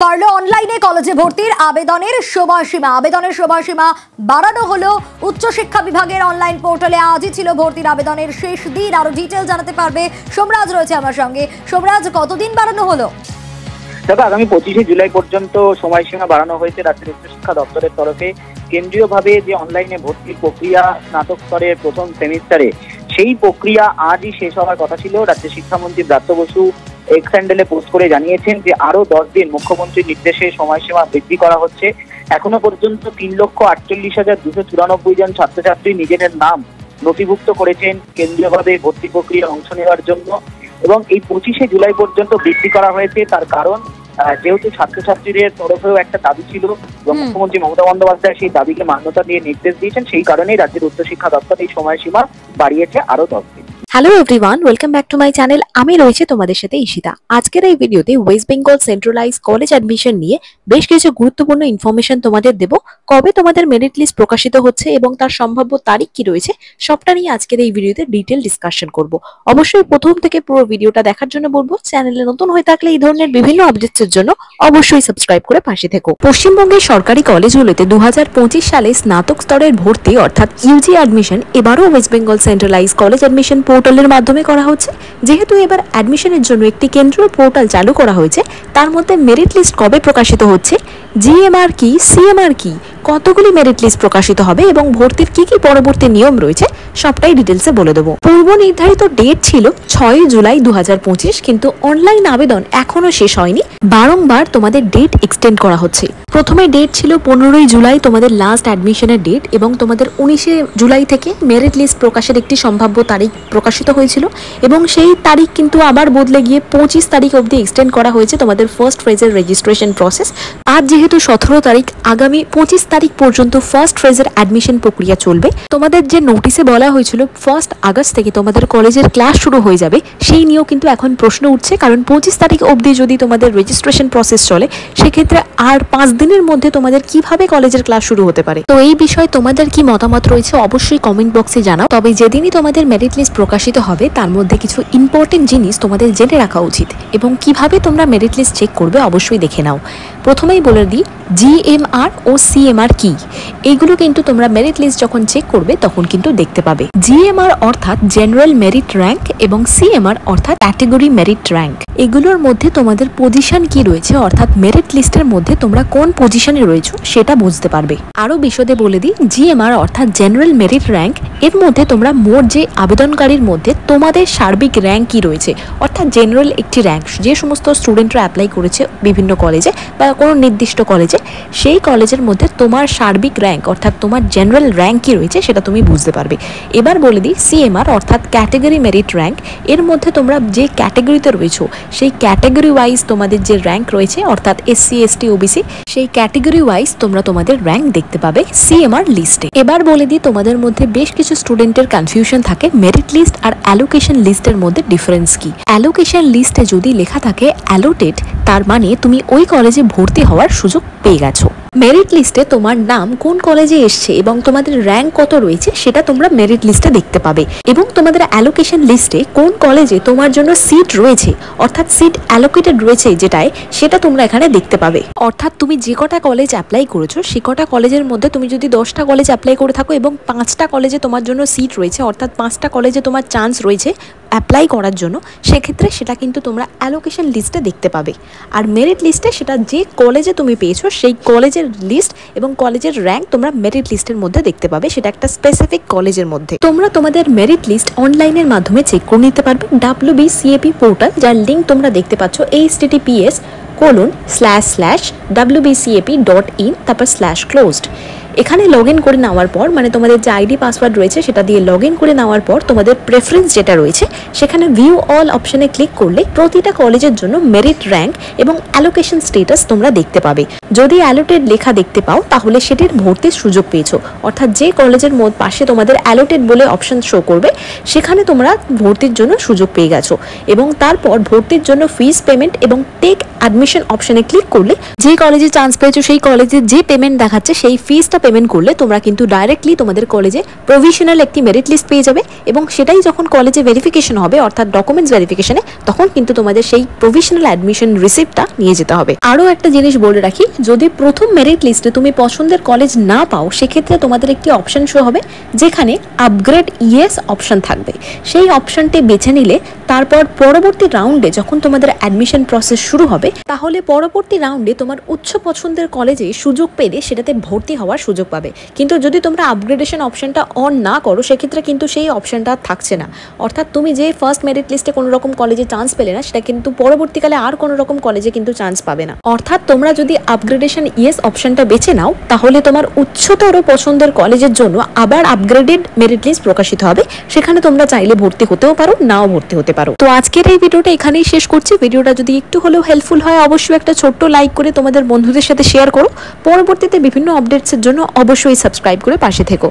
পারল অনলাইনে কলেজে ভর্তির আবেদনের সময়সীমা বাড়ানো হলো। উচ্চশিক্ষা বিভাগের অনলাইন পোর্টালে আজই ছিল ভর্তির আবেদনের শেষ দিন। আরো ডিটেইল জানাতে পারবে সোমরাজ রয়েছে আমার সঙ্গে। সোমরাজ, কতদিন বাড়ানো হলো? দেখো, আগামী 25শে জুলাই পর্যন্ত সময়সীমা বাড়ানো হয়েছে রাজ্যের উচ্চশিক্ষা দপ্তরের তরফে। কেন্দ্রীয়ভাবে যে অনলাইনে ভর্তির প্রক্রিয়া স্নাতক স্তরের প্রথম সেমিস্টারে, সেই প্রক্রিয়া আজই শেষ হওয়ার কথা ছিল। রাজ্যের শিক্ষামন্ত্রী ব্রাত্য বসু এক্স হ্যান্ডেলে পোস্ট করে জানিয়েছেন যে আরো 10 দিন মুখ্যমন্ত্রীর নির্দেশে সময়সীমা বৃদ্ধি করা হচ্ছে। এখনো পর্যন্ত 3,48,294 জন ছাত্রছাত্রী নিজেদের নাম নথিভুক্ত করেছেন কেন্দ্রীয়ভাবে ভর্তি প্রক্রিয়ায় অংশ নেওয়ার জন্য, এবং এই 25শে জুলাই পর্যন্ত বৃদ্ধি করা হয়েছে। তার কারণ, যেহেতু ছাত্রছাত্রীদের তরফেও একটা দাবি ছিল এবং মুখ্যমন্ত্রী মমতা বন্দ্যোপাধ্যায় সেই দাবিকে মান্যতা দিয়ে নির্দেশ দিয়েছেন, সেই কারণেই রাজ্যের উচ্চশিক্ষা দপ্তর এই সময়সীমা বাড়িয়েছে আরো 10 দিন। Hello everyone, welcome back to my channel. আমি রয়েছে তোমাদের সাথে ঈশিতা। আজকের এই ভিডিওতে West Bengal centralise college admission নিয়ে বেশ কিছু গুরুত্বপূর্ণ ইনফরমেশন তোমাদের দেব। কবে তোমাদের মেরিট লিস্ট প্রকাশিত হচ্ছে এবং তার সম্ভাব্য তারিখ কি রয়েছে, সবটা নিয়ে আজকের এই ভিডিওতে ডিটেল ডিসকাশন করব। অবশ্যই প্রথম থেকে পুরো ভিডিওটা দেখার জন্য বলবো। চ্যানেলে নতুন হয়ে থাকলে এই ধরনের বিভিন্ন আপডেটসের জন্য অবশ্যই সাবস্ক্রাইব করে পাশে থেকো। পশ্চিমবঙ্গের সরকারি কলেজগুলোতে 2025 সালে স্নাতক স্তরের ভর্তি অর্থাৎ ইউজি অ্যাডমিশন এবারও West Bengal centralise college admission পোর্টালের মাধ্যমে করা হচ্ছে। যেহেতু এবার অ্যাডমিশনের জন্য একটি কেন্দ্রীয় পোর্টাল চালু করা হয়েছে, তার মধ্যে মেরিট লিস্ট কবে প্রকাশিত হচ্ছে, জিএমআর কি, সিএমআর কি, কতগুলি মেরিট লিস্ট প্রকাশিত হবে এবং ভর্তির কি কি পরবর্তী নিয়ম রয়েছে, সবটাই ডিটেলসে বলে দেবো। পূর্ব নির্ধারিত ডেট ছিল 6 জুলাই 2025, কিন্তু অনলাইন আবেদন এখনো শেষ হয়নি। বারংবার তোমাদের ডেট এক্সটেন্ড করা হচ্ছে। প্রথমে ডেট ছিল 15 জুলাই তোমাদের লাস্ট অ্যাডমিশনের ডেট, এবং তোমাদের 19 জুলাই থেকে মেরিট লিস্ট প্রকাশের একটি সম্ভাব্য তারিখ প্রকাশিত হয়েছিল, এবং সেই তারিখ কিন্তু আবার বদলে গিয়ে 25 তারিখ অবধি এক্সটেন্ড করা হয়েছে তোমাদের ফার্স্ট ফেজের রেজিস্ট্রেশন প্রসেস। আজ যেহেতু 17 তারিখ, আগামী 25 তারিখ পর্যন্ত ফার্স্ট ফেজের অ্যাডমিশন প্রক্রিয়া চলবে। তোমাদের যে নোটিশে বলা হয়েছিল 1 আগস্ট থেকে তোমাদের কলেজের ক্লাস শুরু হয়ে যাবে, সেই নিয়েও কিন্তু এখন প্রশ্ন উঠছে। কারণ 25 তারিখ অবধি যদি তোমাদের রেজিস্ট্রেশন প্রসেস চলে, সেক্ষেত্রে আর 5 দিনের মধ্যে তোমাদের কিভাবে কলেজের ক্লাস শুরু হতে পারে। তো এই বিষয়ে তোমাদের কি মতামত রয়েছে অবশ্যই কমেন্ট বক্সে জানাও। তবে যেদিনই তোমাদের মেরিট লিস্ট প্রকাশিত হবে, তার মধ্যে কিছু ইম্পর্টেন্ট জিনিস তোমাদের জেনে রাখা উচিত, এবং কিভাবে তোমরা মেরিট লিস্ট চেক করবে অবশ্যই দেখে নাও। প্রথমেই বলে দিই, জিএমআর ও সিএমআর কি, এইগুলো কিন্তু তোমরা মেরিট লিস্ট যখন চেক করবে তখন কিন্তু দেখতে পাবে। জিএমআর অর্থাৎ জেনারেল মেরিট র্যাঙ্ক এবং সিএমআর অর্থাৎ ক্যাটেগরি মেরিট র্যাঙ্ক। এগুলোর মধ্যে তোমাদের পজিশন কি রয়েছে, অর্থাৎ মেরিট লিস্টের মধ্যে তোমরা কোন পজিশনে রয়েছো সেটা বুঝতে পারবে। আরো বিশদে বলে দিই, জিএমআর অর্থাৎ জেনারেল মেরিট র্যাঙ্ক, এর মধ্যে তোমরা মোট যে আবেদনকারীর মধ্যে তোমাদের সার্বিক র্যাঙ্ক কি রয়েছে, অর্থাৎ জেনারেল একটি র্যাঙ্ক, যে সমস্ত স্টুডেন্টরা অ্যাপ্লাই করেছে বিভিন্ন কলেজে বা কোনো নির্দিষ্ট কলেজে, সেই কলেজের মধ্যে তোমার সার্বিক র্যাঙ্ক অর্থাৎ তোমার জেনারেল র্যাঙ্ক কি রয়েছে সেটা তুমি বুঝতে পারবে। এবার বলে দিই, সিএমআর অর্থাৎ ক্যাটেগরি মেরিট র্যাঙ্ক, এর মধ্যে তোমরা যে ক্যাটেগরিতে রয়েছো সেই ক্যাটেগরি ওয়াইজ তোমাদের যে র্যাঙ্ক রয়েছে, অর্থাৎ এসসি এসটি ওবিসি, সেই ক্যাটেগরি ওয়াইজ তোমরা তোমাদের র্যাঙ্ক দেখতে পাবে সিএমআর লিস্টে। এবার বলে দিই, তোমাদের মধ্যে বেশ কিছু স্টুডেন্টের কনফিউশন থাকে মেরিট লিস্ট আর অ্যালোকেশন লিস্টের মধ্যে ডিফারেন্স কি। অ্যালোকেশন লিস্টে যদি লেখা থাকে অ্যালোটেড, তার মানে তুমি ওই কলেজে ভর্তি হওয়ার সুযোগ পেয়ে গেছো। মেরিট লিস্টে তোমার নাম কোন কলেজে এসছে এবং তোমাদের র্যাঙ্ক কত রয়েছে সেটা তোমরা মেরিট লিস্টে দেখতে পাবে, এবং তোমাদের অ্যালোকেশন লিস্টে কোন কলেজে তোমার জন্য সিট রয়েছে অর্থাৎ সিট অ্যালোকেটেড রয়েছে যেটায়, সেটা তোমরা এখানে দেখতে পাবে। অর্থাৎ তুমি যে কটা কলেজ অ্যাপ্লাই করেছো, সে কটা কলেজের মধ্যে তুমি যদি 10টা কলেজ অ্যাপ্লাই করে থাকো এবং 5টা কলেজে তোমার জন্য সিট রয়েছে, অর্থাৎ 5টা কলেজে তোমার চান্স রয়েছে অ্যাপ্লাই করার জন্য, সেক্ষেত্রে সেটা কিন্তু তোমরা অ্যালোকেশন লিস্টে দেখতে পাবে। আর মেরিট লিস্টে সেটা যে কলেজে তুমি পেয়েছো সেই কলেজের লিস্ট এবং কলেজের র্যাঙ্ক তোমরা মেরিট লিস্টের মধ্যে দেখতে পাবে, সেটা একটা স্পেসিফিক কলেজের মধ্যে। তোমরা তোমাদের মেরিট লিস্ট অনলাইনের মাধ্যমে চেক করে নিতে পারবে WBCAP পোর্টাল, যার লিঙ্ক তোমরা দেখতে পাচ্ছ https://wbcap.in তারপর /closed। এখানে লগ ইন করে নেওয়ার পর, মানে তোমাদের যে আইডি পাসওয়ার্ড রয়েছে সেটা দিয়ে লগ ইন করে নেওয়ার পর, তোমাদের প্রেফারেন্স যেটা রয়েছে সেখানে ভিউ অল অপশনে ক্লিক করলে প্রতিটা কলেজের জন্য মেরিট র্যাঙ্ক এবং অ্যালোকেশন স্ট্যাটাস তোমরা দেখতে পাবে। যদি অ্যালোটেড লেখা দেখতে পাও তাহলে সেটির ভর্তির সুযোগ পেয়েছো, অর্থাৎ যে কলেজের পাশে তোমাদের অ্যালোটেড বলে অপশন শো করবে সেখানে তোমরা ভর্তির জন্য সুযোগ পেয়ে গেছো। এবং তারপর ভর্তির জন্য ফিস পেমেন্ট এবং টেক অ্যাডমিশন অপশনে ক্লিক করলে যে কলেজে চান্স পেয়েছো সেই কলেজে যে পেমেন্ট দেখাচ্ছে সেই ফিসটা পেমেন্ট করলে তোমরা কিন্তু ডাইরেক্টলি তোমাদের কলেজে প্রভিশনাল একটি মেরিট লিস্ট পেয়ে যাবে। এবং সেটাই যখন কলেজে ভেরিফিকেশন হবে অর্থাৎ ডকুমেন্টস ভেরিফিকেশনে, তখন কিন্তু তোমাদের সেই প্রভিশনাল অ্যাডমিশন রিসিপ্টটা নিয়ে যেতে হবে। আরও একটা জিনিস বলে রাখি, যদি প্রথম মেরিট লিস্টে তুমি পছন্দের কলেজ না পাও সেক্ষেত্রে তোমাদের একটি অপশন শো হবে যেখানে আপগ্রেড ইয়েস অপশন থাকবে। সেই অপশনটি বেছে নিলে তারপর পরবর্তী রাউন্ডে যখন তোমাদের অ্যাডমিশন প্রসেস শুরু হবে তাহলে পরবর্তী রাউন্ডে তোমার উচ্চ পছন্দের কলেজে সুযোগ পেলে সেটাতে ভর্তি হওয়ার সুযোগ পাবে। কিন্তু যদি তোমরা আপগ্রেডেশন অপশনটা অন না করো সেক্ষেত্রে কিন্তু সেই অপশনটা থাকছে না, অর্থাৎ তুমি যে ফার্স্ট মেরিট লিস্টে কোনো রকম কলেজে চান্স পেলে না সেটা কিন্তু পরবর্তীকালে আর কোনো রকম কলেজে কিন্তু চান্স পাবে না। অর্থাৎ তোমরা যদি আপগ্রেডেশন ইয়েস অপশনটা বেছে নাও তাহলে তোমার উচ্চতর পছন্দের কলেজের জন্য আবার আপগ্রেডেড মেরিট লিস্ট প্রকাশিত হবে, সেখানে তোমরা চাইলে ভর্তি হতেও পারো, নাও ভর্তি হতে পারো। তো আজকের এই ভিডিওটা এখানেই শেষ করছি। ভিডিওটা যদি একটু হলেও হেল্পফুল হয় অবশ্যই একটা ছোট্ট লাইক করে তোমাদের বন্ধুদের সাথে শেয়ার করো। পরবর্তীতে বিভিন্ন আপডেটসের জন্য অবশ্যই সাবস্ক্রাইব করে পাশে থেকো।